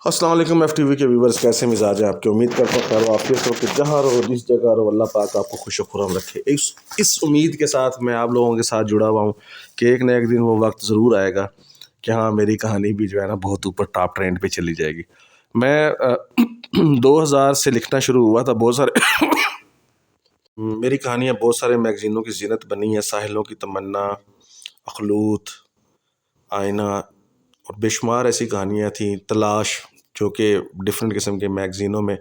السلام علیکم F T V کے ویورز، کیسے مزاج ہیں آپ کے؟ امید کرتا ہوں خیر و عافیت ہو کہ جہاں رہو جس جگہ رہو اللہ پاک آپ کو خوش و خرم رکھے۔ اس امید کے ساتھ میں آپ لوگوں کے ساتھ جڑا ہوا ہوں کہ ایک نہ ایک دن وہ وقت ضرور آئے گا کہ ہاں میری کہانی بھی جو ہے نا بہت اوپر ٹاپ ٹرینڈ پہ چلی جائے گی۔ میں 2000 سے لکھنا شروع ہوا تھا، بہت سارے میری کہانیاں بہت سارے میگزینوں کی زینت بنی ہیں، ساحلوں کی تمنا، اخلوط، آئینہ اور بے شمار ایسی کہانیاں تھیں، تلاش، جو کہ ڈفرینٹ قسم کے میگزینوں میں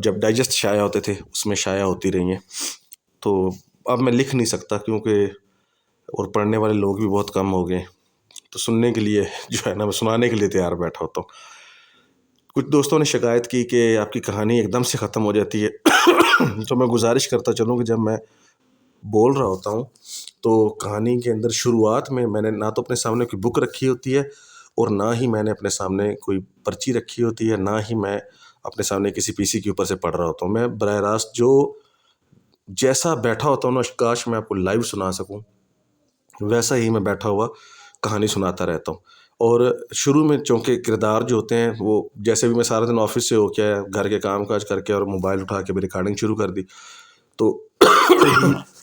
جب ڈائجسٹ شائع ہوتے تھے اس میں شائع ہوتی رہی ہیں۔ تو اب میں لکھ نہیں سکتا کیونکہ اور پڑھنے والے لوگ بھی بہت کم ہو گئے، تو سننے کے لیے جو ہے نا میں سنانے کے لیے تیار بیٹھا ہوتا ہوں۔ کچھ دوستوں نے شکایت کی کہ آپ کی کہانی ایک دم سے ختم ہو جاتی ہے، تو میں گزارش کرتا چلوں کہ جب میں بول رہا ہوتا ہوں تو کہانی کے اندر شروعات میں نے نہ تو اپنے سامنے کوئی بک رکھی ہوتی ہے اور نہ ہی میں نے اپنے سامنے کوئی پرچی رکھی ہوتی ہے، نہ ہی میں اپنے سامنے کسی پی سی کے اوپر سے پڑھ رہا ہوتا ہوں۔ میں براہ راست جو جیسا بیٹھا ہوتا ہوں نا، کاش میں آپ کو لائیو سنا سکوں، ویسا ہی میں بیٹھا ہوا کہانی سناتا رہتا ہوں۔ اور شروع میں چونکہ کردار جو ہوتے ہیں وہ جیسے بھی میں سارا دن آفس سے ہو کے گھر کے کام کاج کر کے اور موبائل اٹھا کے بھی ریکارڈنگ شروع کر دی، تو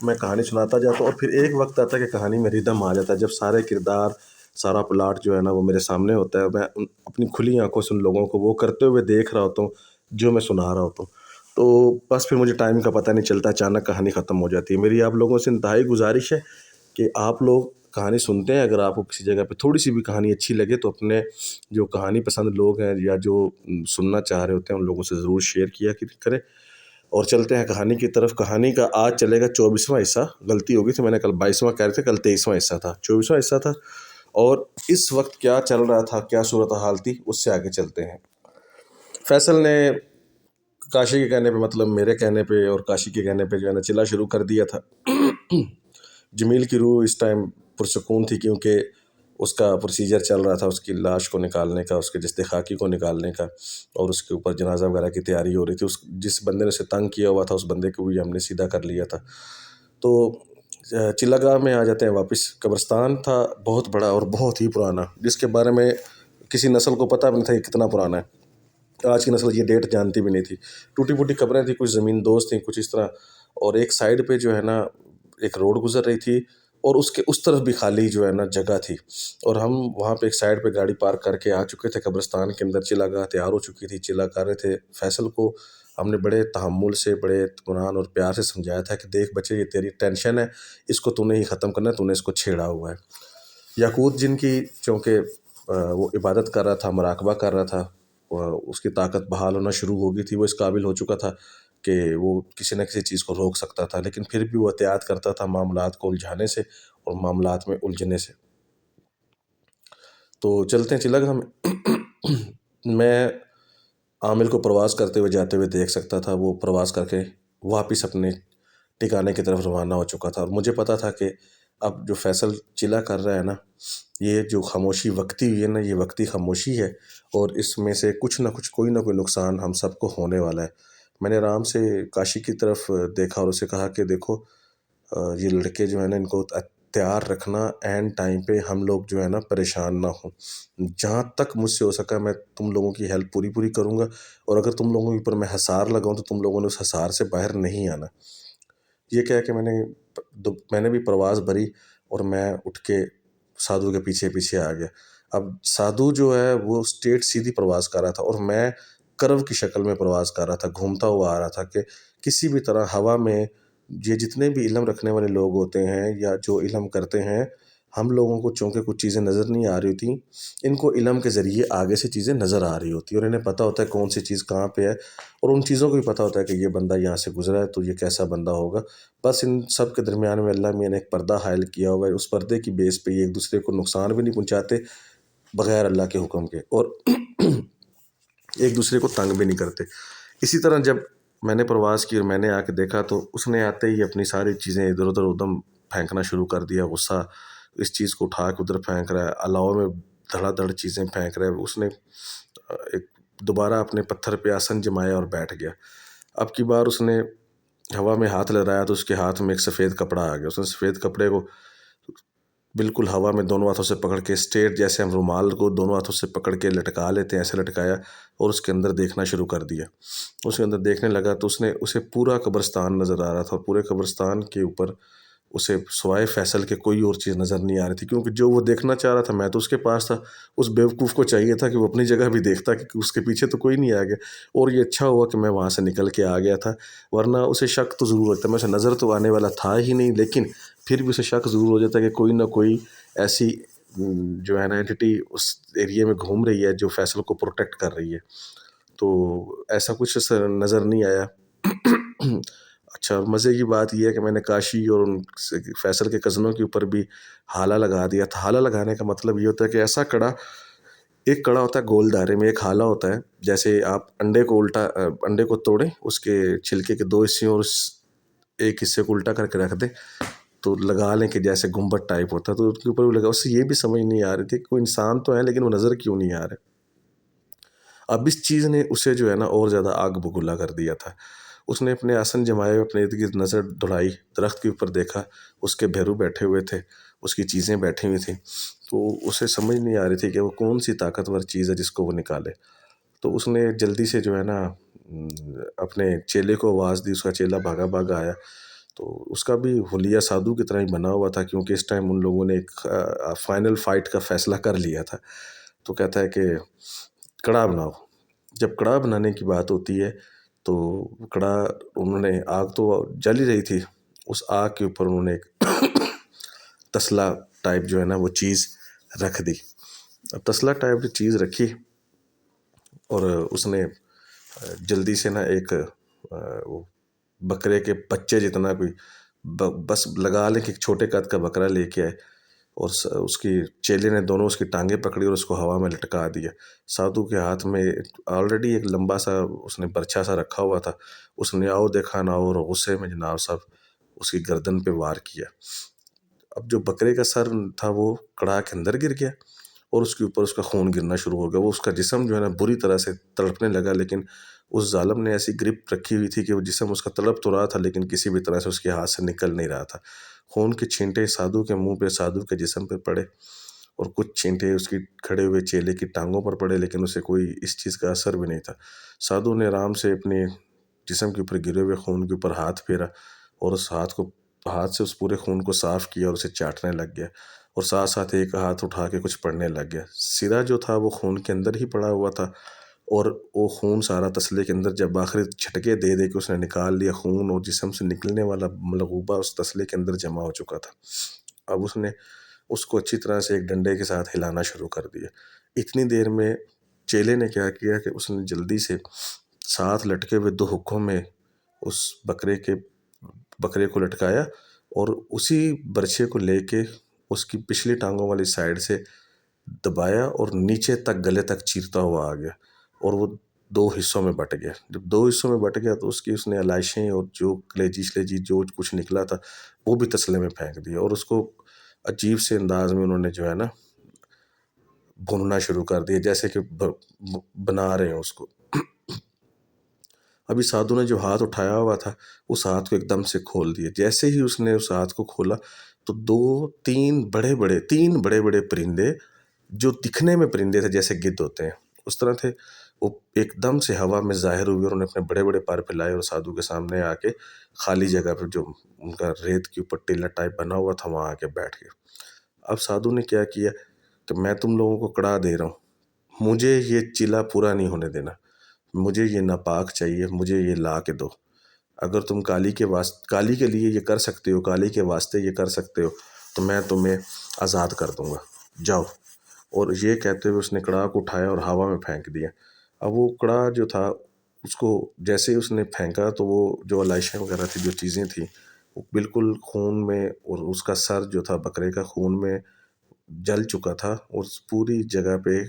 میں کہانی سناتا جاتا ہوں اور پھر ایک وقت آتا ہے کہ کہانی میں ریدم آ جاتا ہے، جب سارے کردار، سارا پلاٹ جو ہے نا وہ میرے سامنے ہوتا ہے، میں اپنی کھلی آنکھوں سے ان لوگوں کو وہ کرتے ہوئے دیکھ رہا ہوتا ہوں جو میں سنا رہا ہوتا ہوں۔ تو بس پھر مجھے ٹائم کا پتہ نہیں چلتا، اچانک کہانی ختم ہو جاتی ہے۔ میری آپ لوگوں سے انتہائی گزارش ہے کہ آپ لوگ کہانی سنتے ہیں، اگر آپ کو کسی جگہ پہ تھوڑی سی بھی کہانی اچھی لگے تو اپنے جو کہانی پسند لوگ ہیں یا جو سننا چاہ رہے ہوتے ہیں ان لوگوں سے ضرور شیئر کیا کریں۔ اور چلتے ہیں کہانی کی طرف۔ کہانی کا آج چلے گا 24واں حصہ، غلطی ہوگی تھی، میں نے کل 22واں کہہ رہے تھے، کل 23واں حصہ تھا، 24واں حصہ تھا۔ اور اس وقت کیا چل رہا تھا، کیا صورتحال تھی، اس سے آگے چلتے ہیں۔ فیصل نے کاشی کے کہنے پہ، مطلب میرے کہنے پہ اور کاشی کے کہنے پہ جو ہے نا چلا شروع کر دیا تھا۔ جمیل کی روح اس ٹائم پرسکون تھی کیونکہ اس کا پروسیجر چل رہا تھا، اس کی لاش کو نکالنے کا، اس کے جسد خاکی کو نکالنے کا، اور اس کے اوپر جنازہ وغیرہ کی تیاری ہو رہی تھی۔ جس بندے نے اسے تنگ کیا ہوا تھا اس بندے کو بھی ہم نے سیدھا کر لیا تھا۔ تو چلا گاہ میں آ جاتے ہیں واپس۔ قبرستان تھا بہت بڑا اور بہت ہی پرانا، جس کے بارے میں کسی نسل کو پتہ بھی نہیں تھا یہ کتنا پرانا ہے۔ آج کی نسل یہ ڈیٹ جانتی بھی نہیں تھی۔ ٹوٹی پھوٹی قبریں تھیں، کچھ زمین دوز تھیں، کچھ اس طرح، اور ایک سائڈ پہ جو ہے نا ایک روڈ گزر رہی تھی اور اس کے اس طرف بھی خالی جو ہے نا جگہ تھی، اور ہم وہاں پہ ایک سائڈ پہ گاڑی پارک کر کے آ چکے تھے۔ قبرستان کے اندر چلا گاہ تیار ہو چکی تھی، چلا کر رہے تھے۔ فیصل کو ہم نے بڑے تحمل سے، بڑے اطمینان اور پیار سے سمجھایا تھا کہ دیکھ بچے، یہ تیری ٹینشن ہے، اس کو تو نے ہی ختم کرنا ہے، تو نے اس کو چھیڑا ہوا ہے۔ یاقوت جن کی چونکہ وہ عبادت کر رہا تھا، مراقبہ کر رہا تھا، اس کی طاقت بحال ہونا شروع ہو گئی تھی، وہ اس قابل ہو چکا تھا کہ وہ کسی نہ کسی چیز کو روک سکتا تھا، لیکن پھر بھی وہ احتیاط کرتا تھا معاملات کو الجھانے سے اور معاملات میں الجھنے سے۔ تو چلتے ہیں چلا گاہ میں۔ میں عامل کو پرواز کرتے ہوئے جاتے ہوئے دیکھ سکتا تھا، وہ پرواز کر کے واپس اپنے ٹھکانے کی طرف روانہ ہو چکا تھا، اور مجھے پتا تھا کہ اب جو فیصل چلا کر رہا ہے نا، یہ جو خاموشی وقتی ہوئی ہے نا، یہ وقتی خاموشی ہے، اور اس میں سے کچھ نہ کچھ، کوئی نہ کوئی نقصان ہم سب کو ہونے والا ہے۔ میں نے آرام سے کاشی کی طرف دیکھا اور اسے کہا کہ دیکھو، یہ لڑکے جو ہیں نا ان کو تیار رکھنا، اینڈ ٹائم پہ ہم لوگ جو ہے نا پریشان نہ ہوں۔ جہاں تک مجھ سے ہو سکا میں تم لوگوں کی ہیلپ پوری کروں گا، اور اگر تم لوگوں کے اوپر میں حصار لگاؤں تو تم لوگوں نے اس حصار سے باہر نہیں آنا۔ یہ کہہ کے میں نے بھی پرواز بھری اور میں اٹھ کے سادھو کے پیچھے پیچھے آ گیا۔ اب سادھو جو ہے وہ اسٹریٹ سیدھی پرواز کر رہا تھا اور میں کرو کی شکل میں پرواز کر رہا تھا، گھومتا ہوا آ رہا تھا کہ کسی بھی طرح ہوا میں یہ جتنے بھی علم رکھنے والے لوگ ہوتے ہیں یا جو علم کرتے ہیں، ہم لوگوں کو چونکہ کچھ چیزیں نظر نہیں آ رہی ہوتی، ان کو علم کے ذریعے آگے سے چیزیں نظر آ رہی ہوتی ہیں، اور انہیں پتہ ہوتا ہے کون سی چیز کہاں پہ ہے، اور ان چیزوں کو بھی پتہ ہوتا ہے کہ یہ بندہ یہاں سے گزرا ہے تو یہ کیسا بندہ ہوگا۔ بس ان سب کے درمیان میں اللہ میاں نے ایک پردہ حائل کیا ہوا ہے، اس پردے کی بیس پہ یہ ایک دوسرے کو نقصان بھی نہیں پہنچاتے بغیر اللہ کے حکم کے، اور ایک دوسرے کو تنگ بھی نہیں کرتے۔ اسی طرح جب میں نے پرواز کی اور میں نے آ کے دیکھا تو اس نے آتے ہی اپنی ساری چیزیں ادھر ادھر ادھم پھینکنا شروع کر دیا، غصہ اس چیز کو اٹھا کے ادھر پھینک رہا ہے، الاؤ میں دھڑا دھڑ چیزیں پھینک رہا ہے۔ اس نے ایک دوبارہ اپنے پتھر پہ آسن جمایا اور بیٹھ گیا۔ اب کی بار اس نے ہوا میں ہاتھ لہرایا تو اس کے ہاتھ میں ایک سفید کپڑا آ گیا۔ اس نے سفید کپڑے کو بالکل ہوا میں دونوں ہاتھوں سے پکڑ کے اسٹریٹ، جیسے ہم رومال کو دونوں ہاتھوں سے پکڑ کے لٹکا لیتے ہیں ایسے لٹکایا، اور اس کے اندر دیکھنا شروع کر دیا۔ اس کے اندر دیکھنے لگا تو اسے پورا قبرستان نظر آ رہا تھا، اور پورے قبرستان کے اوپر اسے سوائے فیصل کے کوئی اور چیز نظر نہیں آ رہی تھی، کیونکہ جو وہ دیکھنا چاہ رہا تھا میں تو اس کے پاس تھا۔ اس بیوقوف کو چاہیے تھا کہ وہ اپنی جگہ بھی دیکھتا کہ اس کے پیچھے تو کوئی نہیں آ گیا، اور یہ اچھا ہوا کہ میں وہاں سے نکل کے آ گیا تھا، ورنہ اسے شک تو ضرور ہوتا، میں اسے نظر تو آنے والا تھا ہی نہیں، لیکن پھر بھی اسے شک ضرور ہو جاتا کہ کوئی نہ کوئی ایسی جو ہے نا اینٹی اس ایریے میں گھوم رہی ہے جو فیصل کو پروٹیکٹ کر رہی ہے۔ تو ایسا کچھ نظر نہیں آیا۔ اچھا مزے کی بات یہ ہے کہ میں نے کاشی اور ان فیصل کے کزنوں کے اوپر بھی حالہ لگا دیا تھا۔ حالہ لگانے کا مطلب یہ ہوتا ہے کہ ایسا کڑا، ایک کڑا ہوتا ہے گول دائرے میں، ایک حالہ ہوتا ہے، جیسے آپ انڈے کو توڑیں، اس کے چھلکے کے دو حصے اور اس ایک حصے کو الٹا کر کے رکھ دیں، تو لگا لیں کہ جیسے گنبد ٹائپ ہوتا ہے، تو اس کے اوپر بھی لگا۔ اس سے یہ بھی سمجھ نہیں آ رہی تھی کہ کوئی انسان تو ہے لیکن وہ نظر کیوں نہیں آ رہے۔ اب اس چیز نے اسے جو ہے نا اور زیادہ آگ بگولا کر دیا تھا۔ اس نے اپنے آسن جمائے، اپنے ارد گرد نظر دوڑائی، درخت کے اوپر دیکھا، اس کے بھیرو بیٹھے ہوئے تھے، اس کی چیزیں بیٹھی ہوئی تھیں، تو اسے سمجھ نہیں آ رہی تھی کہ وہ کون سی طاقتور چیز ہے جس کو وہ نکالے۔ تو اس نے جلدی سے جو ہے نا اپنے چیلے کو آواز دی، اس کا چیلا بھاگا بھاگا آیا، تو اس کا بھی حلیہ سادھو کی طرح ہی بنا ہوا تھا، کیونکہ اس ٹائم ان لوگوں نے ایک فائنل فائٹ کا فیصلہ کر لیا تھا۔ تو کہتا ہے کہ کڑا بناؤ۔ جب کڑا بنانے کی بات ہوتی ہے تو کڑا، انہوں نے آگ تو جل ہی رہی تھی، اس آگ کے اوپر انہوں نے ایک تسلا ٹائپ جو ہے نا وہ چیز رکھ دی۔ اب تسلا ٹائپ کی چیز رکھی، اور اس نے جلدی سے نا ایک وہ بکرے کے بچے جتنا کوئی، بس لگا لیں کہ ایک چھوٹے قد کا بکرا لے کے آئے، اور اس کی چیلے نے دونوں اس کی ٹانگیں پکڑی اور اس کو ہوا میں لٹکا دیا۔ سادھو کے ہاتھ میں آلریڈی ایک لمبا سا اس نے برچھا سا رکھا ہوا تھا، اس نے آؤ دیکھا نہ اور غصے میں جناب صاحب اس کی گردن پہ وار کیا۔ اب جو بکرے کا سر تھا وہ کڑا کے اندر گر گیا، اور اس کے اوپر اس کا خون گرنا شروع ہو گیا۔ وہ اس کا جسم جو ہے نا بری طرح سے تڑپنے لگا، لیکن اس ظالم نے ایسی گرپ رکھی ہوئی تھی کہ وہ جسم اس کا تڑپ تو رہا تھا لیکن کسی بھی طرح سے اس کے ہاتھ سے نکل نہیں رہا تھا۔ خون کے چھینٹے سادھو کے منہ پہ، سادھو کے جسم پہ پڑے، اور کچھ چھینٹے اس کی کھڑے ہوئے چیلے کی ٹانگوں پر پڑے، لیکن اسے کوئی اس چیز کا اثر بھی نہیں تھا۔ سادھو نے آرام سے اپنے جسم کے اوپر گرے ہوئے خون کے اوپر ہاتھ پھیرا، اور اس ہاتھ سے اس پورے خون کو صاف کیا اور اسے چاٹنے لگ گیا، اور ساتھ ساتھ ایک ہاتھ اٹھا کے کچھ پڑھنے لگ گیا۔ سرا جو تھا وہ خون کے اندر ہی پڑا ہوا تھا، اور وہ خون سارا تسلے کے اندر، جب آخری جھٹکے دے دے کے اس نے نکال لیا خون، اور جسم سے نکلنے والا ملغوبہ اس تسلے کے اندر جمع ہو چکا تھا۔ اب اس نے اس کو اچھی طرح سے ایک ڈنڈے کے ساتھ ہلانا شروع کر دیا۔ اتنی دیر میں چیلے نے کیا کیا کہ اس نے جلدی سے ساتھ لٹکے ہوئے دو حکوں میں اس بکرے کو لٹکایا، اور اسی برچے کو لے کے اس کی پچھلی ٹانگوں والی سائڈ سے دبایا، اور نیچے تک گلے تک چیرتا ہوا آ گیا، اور وہ دو حصوں میں بٹ گیا۔ جب دو حصوں میں بٹ گیا تو اس نے علائشیں اور جو کلیجی شلیجی جو کچھ نکلا تھا وہ بھی تسلے میں پھینک دیا، اور اس کو عجیب سے انداز میں انہوں نے جو ہے نا بھوننا شروع کر دیا، جیسے کہ بنا رہے ہیں اس کو۔ ابھی سادھو نے جو ہاتھ اٹھایا ہوا تھا اس ہاتھ کو ایک دم سے کھول دیا۔ جیسے ہی اس نے اس ہاتھ کو کھولا تو تین بڑے بڑے پرندے، جو دکھنے میں پرندے تھے جیسے گدھ ہوتے ہیں اس طرح تھے، وہ ایک دم سے ہوا میں ظاہر ہوئے، اور انہوں نے اپنے بڑے بڑے پر پھیلائے اور سادھو کے سامنے آ کے خالی جگہ پہ جو ان کا ریت کے اوپر ٹیلا ٹائپ بنا ہوا تھا وہاں آ کے بیٹھ گئے۔ اب سادھو نے کیا کیا کہ میں تم لوگوں کو کڑا دے رہا ہوں، مجھے یہ چیلا پورا نہیں ہونے دینا، مجھے یہ ناپاک چاہیے، مجھے یہ لا کے دو۔ اگر تم کالی کے لیے یہ کر سکتے ہو، کالی کے واسطے یہ کر سکتے ہو، تو میں تمہیں آزاد کر دوں گا، جاؤ۔ اور یہ کہتے ہوئے اس نے کڑا کو اٹھایا اور ہوا میں پھینک دیا۔ اب وہ کڑا جو تھا اس کو جیسے ہی اس نے پھینکا تو وہ جو علائشیں وغیرہ تھی، جو چیزیں تھیں، وہ بالکل خون میں، اور اس کا سر جو تھا بکرے کا خون میں جل چکا تھا، اور پوری جگہ پہ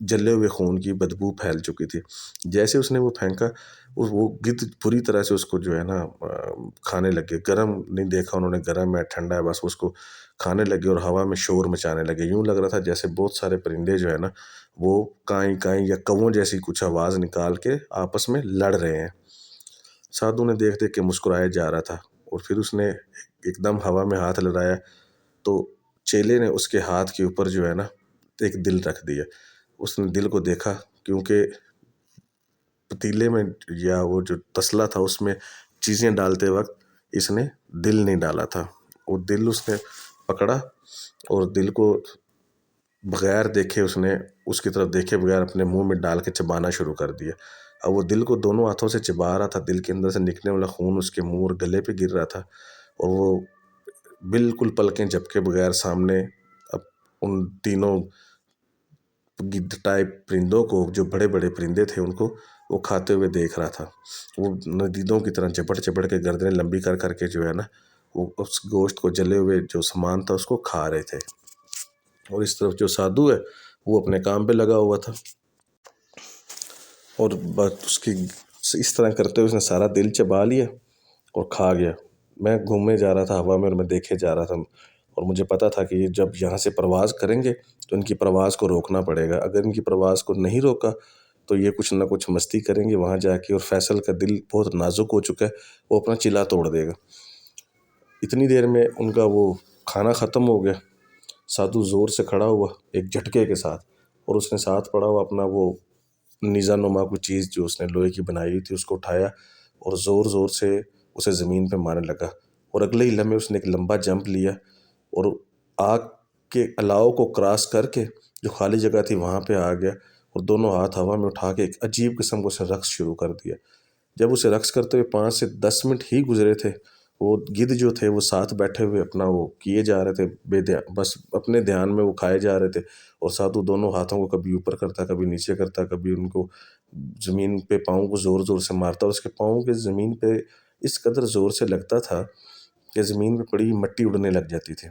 جلے ہوئے خون کی بدبو پھیل چکی تھی۔ جیسے اس نے وہ پھینکا، وہ گدھ پوری طرح سے اس کو جو ہے نا کھانے لگے۔ گرم نہیں دیکھا انہوں نے، گرم ہے ٹھنڈا ہے، بس اس کو کھانے لگے اور ہوا میں شور مچانے لگے۔ یوں لگ رہا تھا جیسے بہت سارے پرندے جو ہے نا وہ کائیں کائیں یا کووں جیسی کچھ آواز نکال کے آپس میں لڑ رہے ہیں۔ سادھو نے دیکھ دیکھ کے مسکرائے جا رہا تھا، اور پھر اس نے ایک دم ہوا میں ہاتھ لڑایا تو چیلے نے اس کے ہاتھ کے اوپر جو ہے نا ایک دل رکھ دیا. اس نے دل کو دیکھا، کیونکہ پتیلے میں یا وہ جو تسلا تھا اس میں چیزیں ڈالتے وقت اس نے دل نہیں ڈالا تھا. وہ دل اس نے پکڑا اور دل کو بغیر دیکھے اس کی طرف دیکھے بغیر اپنے منہ میں ڈال کے چبانا شروع کر دیا. اب وہ دل کو دونوں ہاتھوں سے چبا رہا تھا. دل کے اندر سے نکلنے والا خون اس کے منہ اور گلے پہ گر رہا تھا، اور وہ بالکل پلکیں جھپکے بغیر سامنے اب ان تینوں گدھ ٹائپ پرندوں کو، جو بڑے بڑے پرندے تھے، ان کو وہ کھاتے ہوئے دیکھ رہا تھا. وہ ندیدوں کی طرح چپڑ چپڑ کے گردنیں لمبی کر کر کے جو ہے نا وہ اس گوشت کو، جلے ہوئے جو سامان تھا اس کو کھا رہے تھے. اور اس طرف جو سادھو ہے وہ اپنے کام پہ لگا ہوا تھا، اور اس کی اس طرح کرتے ہوئے اس نے سارا دل چبا لیا اور کھا گیا. میں گھومنے جا رہا تھا ہوا میں اور میں دیکھے جا رہا تھا، اور مجھے پتا تھا کہ یہ جب یہاں سے پرواز کریں گے تو ان کی پرواز کو روکنا پڑے گا. اگر ان کی پرواز کو نہیں روکا تو یہ کچھ نہ کچھ مستی کریں گے وہاں جا کے، اور فیصل کا دل بہت نازک ہو چکا ہے، وہ اپنا چلا توڑ دے گا. اتنی دیر میں ان کا وہ کھانا ختم ہو گیا. سادھو زور سے کھڑا ہوا ایک جھٹکے کے ساتھ، اور اس نے ساتھ پڑا ہوا اپنا وہ نیزہ نما کوئی چیز جو اس نے لوہے کی بنائی ہوئی تھی اس کو اٹھایا اور زور زور سے اسے زمین پہ مارنے لگا. اور اگلے ہی لمحے اس نے ایک لمبا جمپ لیا اور آگ کے الاؤ کو کراس کر کے جو خالی جگہ تھی وہاں پہ آ گیا، اور دونوں ہاتھ ہوا میں اٹھا کے ایک عجیب قسم کو اسے رقص شروع کر دیا. جب اسے رقص کرتے ہوئے 5 سے 10 منٹ ہی گزرے تھے، وہ گدھ جو تھے وہ ساتھ بیٹھے ہوئے اپنا وہ کیے جا رہے تھے، بس اپنے دھیان میں وہ کھائے جا رہے تھے. اور سادھو دونوں ہاتھوں کو کبھی اوپر کرتا، کبھی نیچے کرتا، کبھی ان کو زمین پہ پاؤں کو زور زور سے مارتا، اور اس کے پاؤں کے زمین پہ اس قدر زور سے لگتا تھا کہ زمین پہ پڑی مٹی اڑنے لگ جاتی تھی.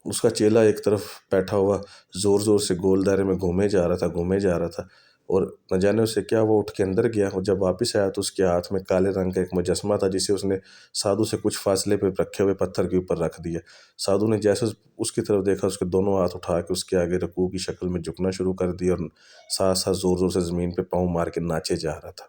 اس کا چیلا ایک طرف بیٹھا ہوا زور زور سے گول دائرے میں گھومے جا رہا تھا، اور نہ جانے اسے کیا وہ اٹھ کے اندر گیا. اور جب واپس آیا تو اس کے ہاتھ میں کالے رنگ کا ایک مجسمہ تھا جسے اس نے سادھو سے کچھ فاصلے پہ رکھے ہوئے پتھر کے اوپر رکھ دیا. سادھو نے جیسے اس کی طرف دیکھا، اس کے دونوں ہاتھ اٹھا کے اس کے آگے رکوع کی شکل میں جھکنا شروع کر دیا، اور ساتھ ساتھ زور زور سے زمین پہ پاؤں مار کے ناچے جا رہا تھا.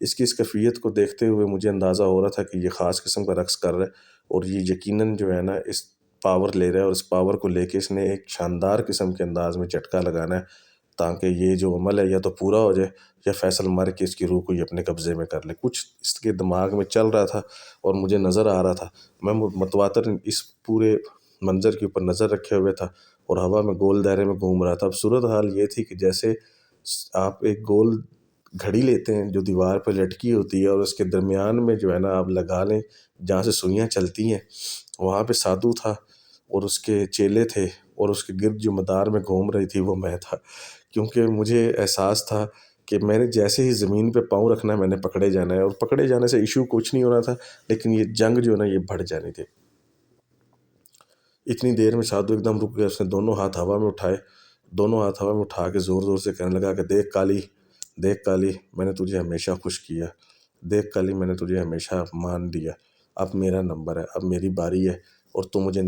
اس کی اس کیفیت کو دیکھتے ہوئے مجھے اندازہ ہو رہا تھا کہ یہ خاص قسم کا رقص کر رہا ہے، اور یہ یقیناً جو ہے نا اس پاور لے رہا ہے، اور اس پاور کو لے کے اس نے ایک شاندار قسم کے انداز میں جھٹکا لگانا ہے تاکہ یہ جو عمل ہے یا تو پورا ہو جائے یا فیصل مر کے اس کی روح کو یہ اپنے قبضے میں کر لے. کچھ اس کے دماغ میں چل رہا تھا اور مجھے نظر آ رہا تھا. میں متواتر اس پورے منظر کے اوپر نظر رکھے ہوئے تھا اور ہوا میں گول دائرے میں گھوم رہا تھا. اب صورت حال یہ تھی کہ جیسے آپ ایک گول گھڑی لیتے ہیں جو دیوار پہ لٹکی ہوتی ہے، اور اس کے درمیان میں جو ہے نا آپ لگا لیں جہاں سے سوئیاں چلتی ہیں، وہاں پہ سادھو تھا اور اس کے چیلے تھے، اور اس کے گرد جو مدار میں گھوم رہی تھی وہ میں تھا. کیونکہ مجھے احساس تھا کہ میں نے جیسے ہی زمین پہ پاؤں رکھنا ہے میں نے پکڑے جانا ہے، اور پکڑے جانے سے ایشو کچھ نہیں ہونا تھا، لیکن یہ جنگ جو ہے نا یہ بڑھ جانی تھی. اتنی دیر میں سادھو ایک دم رک گیا. اس نے دونوں ہاتھ ہوا میں اٹھائے، دونوں ہاتھ ہوا میں اٹھا کے زور زور سے کہنے لگا کہ دیکھ کالی، دیکھ کالی، میں نے تجھے ہمیشہ خوش کیا. دیکھ کالی، میں نے تجھے ہمیشہ مان لیا. اب میرا نمبر ہے، اب میری باری ہے، اور تو مجھے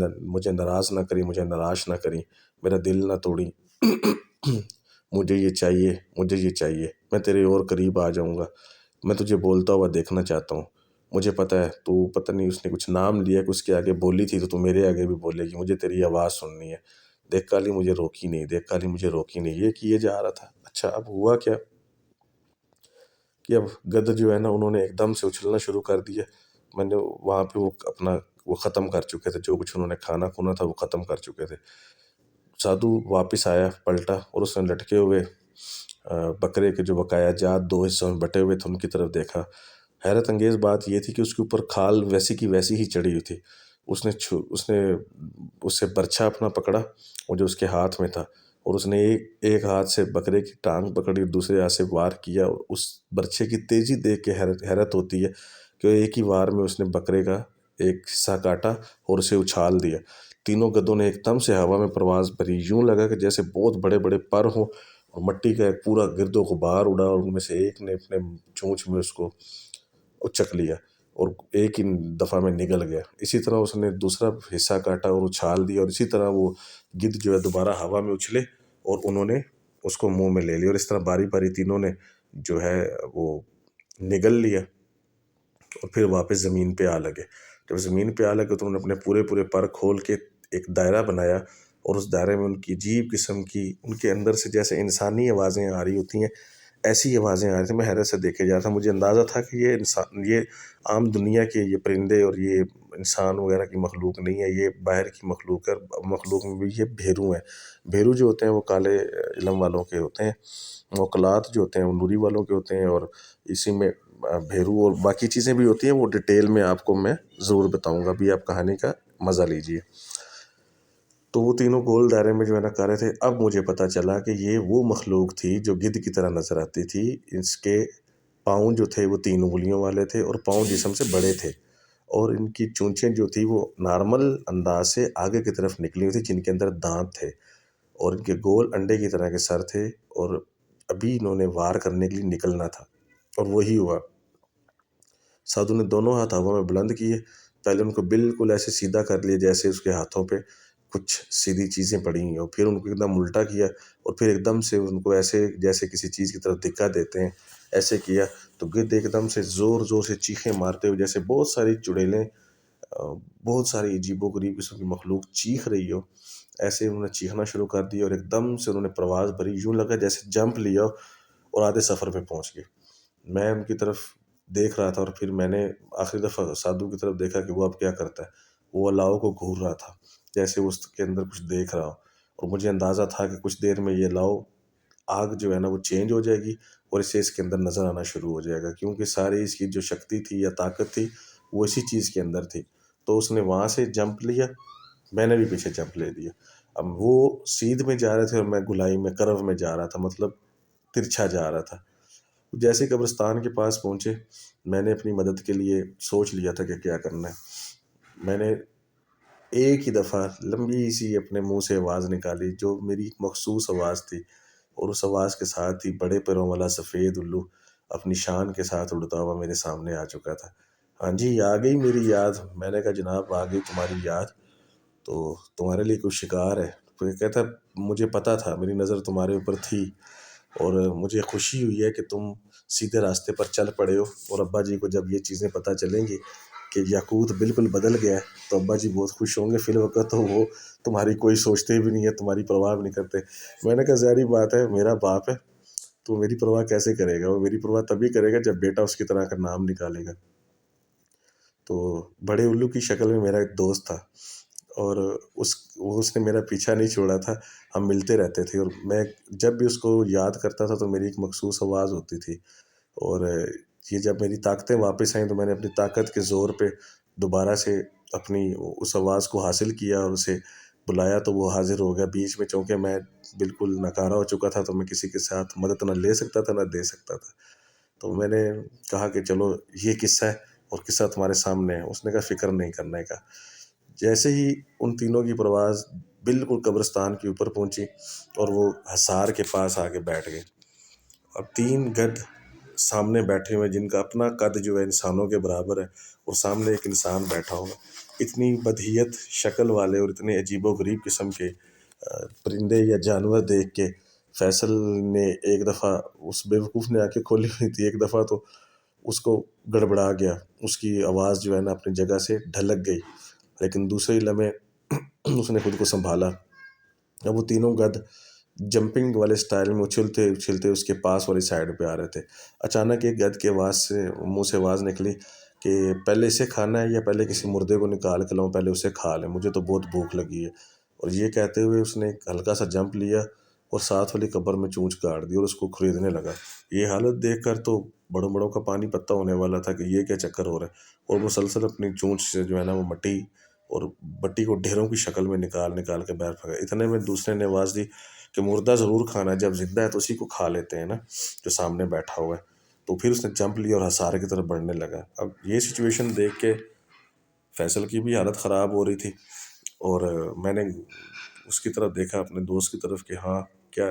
ناراض نہ کری، مجھے نراش نہ کری، میرا دل نہ توڑی. مجھے یہ چاہیے، مجھے یہ چاہیے. میں تیرے اور قریب آ جاؤں گا. میں تجھے بولتا ہوا دیکھنا چاہتا ہوں. مجھے پتہ ہے تو پتہ نہیں اس نے کچھ نام لیا کہ اس کے آگے بولی تھی تو میرے آگے بھی بولے گی. مجھے تیری آواز سننی ہے. دیکھ کالی مجھے روکی نہیں، دیکھ کالی مجھے روکی نہیں. یہ کیے جا رہا تھا. اچھا اب ہوا کیا کہ اب گدھ جو ہے نا انہوں نے ایک دم سے اچھلنا شروع کر دیا. میں نے وہاں پہ وہ ختم کر چکے تھے، جو کچھ انہوں نے کھانا کھونا تھا وہ ختم کر چکے تھے. سادھو واپس آیا پلٹا، اور اس نے لٹکے ہوئے بکرے کے جو بقایا جات 2 حصوں میں بٹے ہوئے تھے ان کی طرف دیکھا. حیرت انگیز بات یہ تھی کہ اس کے اوپر کھال ویسی کی ویسی ہی چڑھی ہوئی تھی. اس نے اس سے برچھا اپنا پکڑا اور جو اس کے ہاتھ میں تھا، اور اس نے ایک ہاتھ سے بکرے کی ٹانگ پکڑی اور دوسرے ہاتھ سے وار کیا. اس برچھے کی تیزی دیکھ کے حیرت ہوتی ہے کہ ایک ہی وار میں اس نے بکرے کا ایک حصہ کاٹا اور اسے اچھال دیا. تینوں گدھوں نے ایک دم سے ہوا میں پرواز بھری. یوں لگا کہ جیسے بہت بڑے بڑے پر ہوں اور مٹی کا ایک پورا گرد و غبار اڑا، اور ان میں سے ایک نے اپنے چونچ میں اس کو اچک لیا اور ایک ہی دفعہ میں نگل گیا. اسی طرح اس نے دوسرا حصہ کاٹا اور اچھال دیا، اور اسی طرح وہ گدھ جو ہے دوبارہ ہوا میں اچھلے اور انہوں نے اس کو منہ میں لے لیا. اور اس طرح باری باری تینوں نے جو ہے وہ نگل لیا اور پھر واپس زمین پہ آ لگے. جب زمین پہ آ لگے تو انہوں نے اپنے پورے پر کھول کے ایک دائرہ بنایا، اور اس دائرے میں ان کی عجیب قسم کی، ان کے اندر سے جیسے انسانی آوازیں آ رہی ہوتی ہیں ایسی آوازیں آ رہی تھیں. میں حیرت سے دیکھے جا رہا تھا. مجھے اندازہ تھا کہ یہ انسان، یہ عام دنیا کے یہ پرندے اور یہ انسان وغیرہ کی مخلوق نہیں ہے، یہ باہر کی مخلوق ہے. مخلوق میں بھی یہ بھیرو ہیں. بھیرو جو ہوتے ہیں وہ کالے علم والوں کے ہوتے ہیں، موکلات جو ہوتے ہیں وہ نوری والوں کے ہوتے ہیں، اور اسی میں بھیرو اور باقی چیزیں بھی ہوتی ہیں. وہ ڈیٹیل میں آپ کو میں ضرور بتاؤں گا. ابھی آپ کہانی کا مزہ لیجئے. تو وہ تینوں گول دائرے میں جو ہے نا کر رہے تھے. اب مجھے پتا چلا کہ یہ وہ مخلوق تھی جو گدھ کی طرح نظر آتی تھی. اس کے پاؤں جو تھے وہ 3 انگلیوں والے تھے، اور پاؤں جسم سے بڑے تھے، اور ان کی چونچیں جو تھی وہ نارمل انداز سے آگے کی طرف نکلی ہوئی تھی، جن کے اندر دانت تھے، اور ان کے گول انڈے کی طرح کے سر تھے، اور ابھی انہوں نے وار کرنے کے لیے نکلنا تھا. اور وہی ہوا. سادھو نے دونوں ہاتھ ہوا میں بلند کیے. پہلے ان کو بالکل ایسے سیدھا کر لیا جیسے اس کے ہاتھوں پہ کچھ سیدھی چیزیں پڑی ہیں، اور پھر ان کو ایک دم الٹا کیا، اور پھر ایک دم سے ان کو ایسے جیسے کسی چیز کی طرف دھکا دیتے ہیں ایسے کیا. تو گدھ ایک دم سے زور زور سے چیخیں مارتے ہوئے، جیسے بہت ساری چڑیلیں، بہت ساری عجیب و غریب قسم کی مخلوق چیخ رہی ہو، ایسے انہوں نے چیخنا شروع کر دیا، اور ایک دم سے انہوں نے پرواز بھری. یوں لگا جیسے جمپ لیا اور آدھے سفر پہ پہنچ گئے. میں ان کی طرف دیکھ رہا تھا، اور پھر میں نے آخری دفعہ سادھو کی طرف دیکھا کہ وہ اب کیا کرتا ہے. وہ الاؤ کو گھور رہا تھا جیسے اس کے اندر کچھ دیکھ رہا ہو، اور مجھے اندازہ تھا کہ کچھ دیر میں یہ الاؤ آگ جو ہے نا وہ چینج ہو جائے گی، اور اسے اس کے اندر نظر آنا شروع ہو جائے گا، کیونکہ ساری اس کی جو شکتی تھی یا طاقت تھی وہ اسی چیز کے اندر تھی. تو اس نے وہاں سے جمپ لیا، میں نے بھی پیچھے جمپ لے لیا. اب وہ سیدھ میں جا رہے تھے اور میں گلائی میں کرو میں جا رہا تھا، مطلب ترچھا جا رہا تھا. جیسے قبرستان کے پاس پہنچے، میں نے اپنی مدد کے لیے سوچ لیا تھا کہ کیا کرنا ہے. میں نے ایک ہی دفعہ لمبی سی اپنے منہ سے آواز نکالی جو میری مخصوص آواز تھی، اور اس آواز کے ساتھ ہی بڑے پیروں والا سفید الو اپنی شان کے ساتھ اڑتا ہوا میرے سامنے آ چکا تھا. ہاں جی، آ گئی میری یاد. میں نے کہا جناب آ گئی تمہاری یاد، تو تمہارے لیے کوئی شکار ہے. تو یہ کہتا مجھے پتا تھا، میری نظر تمہارے اوپر تھی، اور مجھے خوشی ہوئی ہے کہ تم سیدھے راستے پر چل پڑے ہو. اور ابا جی کو جب یہ چیزیں پتہ چلیں گی کہ یاقوت بالکل بدل گیا ہے تو ابا جی بہت خوش ہوں گے. فی الوقت تو وہ تمہاری کوئی سوچتے بھی نہیں ہے، تمہاری پرواہ بھی نہیں کرتے. میں نے کہا ظاہری بات ہے، میرا باپ ہے تو میری پرواہ کیسے کرے گا؟ وہ میری پرواہ تبھی کرے گا جب بیٹا اس کی طرح کا نام نکالے گا. تو بڑے الو کی شکل میں میرا ایک دوست تھا، اور اس نے میرا پیچھا نہیں چھوڑا تھا. ہم ملتے رہتے تھے، اور میں جب بھی اس کو یاد کرتا تھا تو میری ایک مخصوص آواز ہوتی تھی. اور یہ جب میری طاقتیں واپس آئیں تو میں نے اپنی طاقت کے زور پہ دوبارہ سے اپنی اس آواز کو حاصل کیا اور اسے بلایا، تو وہ حاضر ہو گیا. بیچ میں چونکہ میں بالکل ناکارہ ہو چکا تھا تو میں کسی کے ساتھ مدد نہ لے سکتا تھا نہ دے سکتا تھا. تو میں نے کہا کہ چلو یہ قصہ ہے اور قصہ تمہارے سامنے ہے. اس نے کہا فکر نہیں کرنے کا. جیسے ہی ان تینوں کی پرواز بالکل قبرستان کے اوپر پہنچی اور وہ حصار کے پاس آ کے بیٹھ گئے. اب 3 گدھ سامنے بیٹھے ہوئے جن کا اپنا قد جو ہے انسانوں کے برابر ہے، اور سامنے ایک انسان بیٹھا ہوا. اتنی بدیہیت شکل والے اور اتنے عجیب و غریب قسم کے پرندے یا جانور دیکھ کے فیصل نے ایک دفعہ، اس بیوقوف نے آنکھیں کھولی ہوئی تھی، ایک دفعہ تو اس کو گڑبڑا گیا، اس کی آواز جو ہے نا اپنی جگہ سے ڈھلک گئی، لیکن دوسرے لمحے اس نے خود کو سنبھالا. اب وہ تینوں گدھ جمپنگ والے سٹائل میں اچھلتے اچھلتے اس کے پاس والی سائڈ پہ آ رہے تھے. اچانک ایک گدھ کے منہ سے آواز نکلی کہ پہلے اسے کھانا ہے یا پہلے کسی مردے کو نکال کے لاؤں، پہلے اسے کھا لیں، مجھے تو بہت بھوک لگی ہے. اور یہ کہتے ہوئے اس نے ایک ہلکا سا جمپ لیا اور ساتھ والی قبر میں چونچ گاڑ دی اور اس کو خریدنے لگا. یہ حالت دیکھ کر تو بڑوں بڑوں کا پانی پتہ ہونے والا تھا کہ یہ کیا چکر ہو رہا ہے. اور مسلسل اپنی چونچ سے جو ہے نا وہ مٹی اور بٹی کو ڈھیروں کی شکل میں نکال نکال کے باہر پھینکا. اتنے میں دوسرے نے آواز دی کہ مردہ ضرور کھانا ہے، جب زندہ ہے تو اسی کو کھا لیتے ہیں نا جو سامنے بیٹھا ہوا ہے. تو پھر اس نے جمپ لیا اور حصار کی طرف بڑھنے لگا. اب یہ سچویشن دیکھ کے فیصل کی بھی حالت خراب ہو رہی تھی، اور میں نے اس کی طرف دیکھا اپنے دوست کی طرف کہ ہاں کیا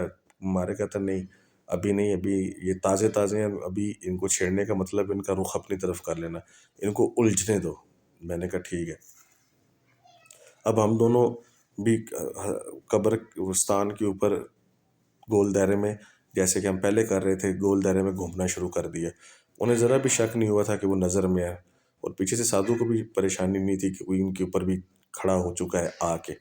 مارے. کہتا نہیں ابھی نہیں، ابھی یہ تازے تازے ہیں، ابھی ان کو چھیڑنے کا مطلب ان کا رخ اپنی طرف کر لینا، ان کو الجھنے دو. میں نے کہا ٹھیک ہے. اب ہم دونوں بھی قبرستان کے اوپر گول دائرے میں، جیسے کہ ہم پہلے کر رہے تھے، گول دائرے میں گھومنا شروع کر دیا. انہیں ذرا بھی شک نہیں ہوا تھا کہ وہ نظر میں ہے، اور پیچھے سے سادھو کو بھی پریشانی نہیں تھی کہ کوئی ان کے اوپر بھی کھڑا ہو چکا ہے آ کے.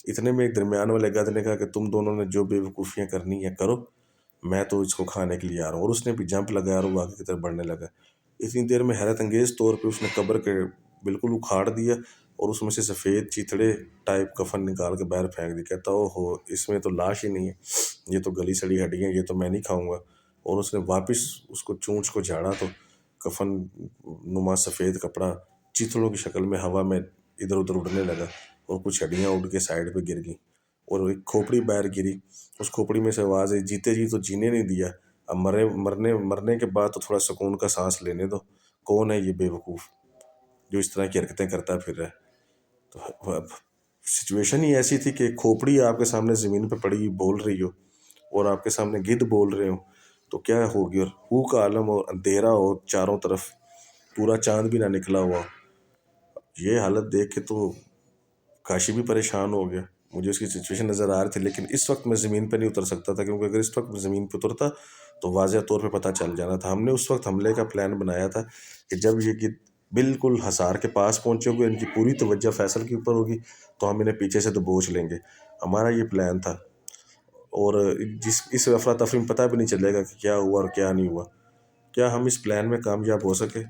اتنے میں ایک درمیان والے گدھ نے کہا کہ تم دونوں نے جو بیوقوفیاں کرنی ہیں کرو، میں تو اس کو کھانے کے لیے آ رہا ہوں، اور اس نے بھی جمپ لگایا اور وہ آگے کی طرف بڑھنے لگا۔ اتنی دیر میں حیرت انگیز طور پہ اس نے قبر کے بالکل اکھاڑ دیا اور اس میں سے سفید چیتڑے ٹائپ کفن نکال کے باہر پھینک دی۔ کہتا او ہو، اس میں تو لاش ہی نہیں ہے، یہ تو گلی سڑی ہڈیاں، یہ تو میں نہیں کھاؤں گا۔ اور اس نے واپس اس کو چونچ کو جھاڑا تو کفن نما سفید کپڑا چیتڑوں کی شکل میں ہوا میں ادھر ادھر اڑنے لگا، اور کچھ ہڈیاں اڑ کے سائڈ پہ گر گئیں، اور ایک کھوپڑی باہر گری۔ اس کھوپڑی میں سے آواز آئی، جیتے جی تو جینے نہیں دیا، اب مرنے کے بعد تو تھوڑا سکون کا سانس لینے دو، کون ہے یہ بیوقوف جو اس طرح کی حرکتیں کرتا پھر رہا ہے۔ تو اب سچویشن ہی ایسی تھی کہ کھوپڑی آپ کے سامنے زمین پہ پڑی بول رہی ہو، اور آپ کے سامنے گدھ بول رہے ہو، تو کیا ہوگی؟ اور ہو کا عالم ہو، اندھیرا ہو چاروں طرف، پورا چاند بھی نہ نکلا ہوا۔ یہ حالت دیکھ کے تو کاشی بھی پریشان ہو گیا، مجھے اس کی سچویشن نظر آ رہی تھی، لیکن اس وقت میں زمین پہ نہیں اتر سکتا تھا، کیونکہ اگر اس وقت میں زمین پہ اترتا تو واضح طور پہ پتہ چل جانا تھا۔ ہم نے اس وقت حملے کا پلان بنایا تھا کہ جب یہ گدھ بالکل حصار کے پاس پہنچے ہوئے، ان کی پوری توجہ فیصل کے اوپر ہوگی، تو ہم انہیں پیچھے سے دبوچ لیں گے۔ ہمارا یہ پلان تھا، اور اس افراتفری میں پتہ بھی نہیں چلے گا کہ کیا ہوا اور کیا نہیں ہوا۔ کیا ہم اس پلان میں کامیاب ہو سکے؟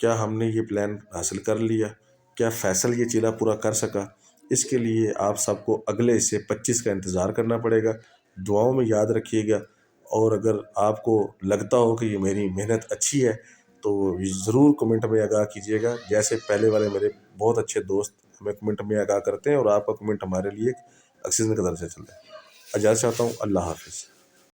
کیا ہم نے یہ پلان حاصل کر لیا؟ کیا فیصل یہ چیلا پورا کر سکا؟ اس کے لیے آپ سب کو اگلے حصے 25 کا انتظار کرنا پڑے گا۔ دعاؤں میں یاد رکھیے گا، اور اگر آپ کو لگتا ہو کہ یہ میری محنت اچھی ہے تو ضرور کمنٹ میں آگاہ کیجیے گا، جیسے پہلے والے میرے بہت اچھے دوست ہمیں کمنٹ میں آگاہ کرتے ہیں، اور آپ کا کمنٹ ہمارے لیے آکسیجن کا درجہ چلتا ہے۔ اجازت چاہتا ہوں، اللہ حافظ۔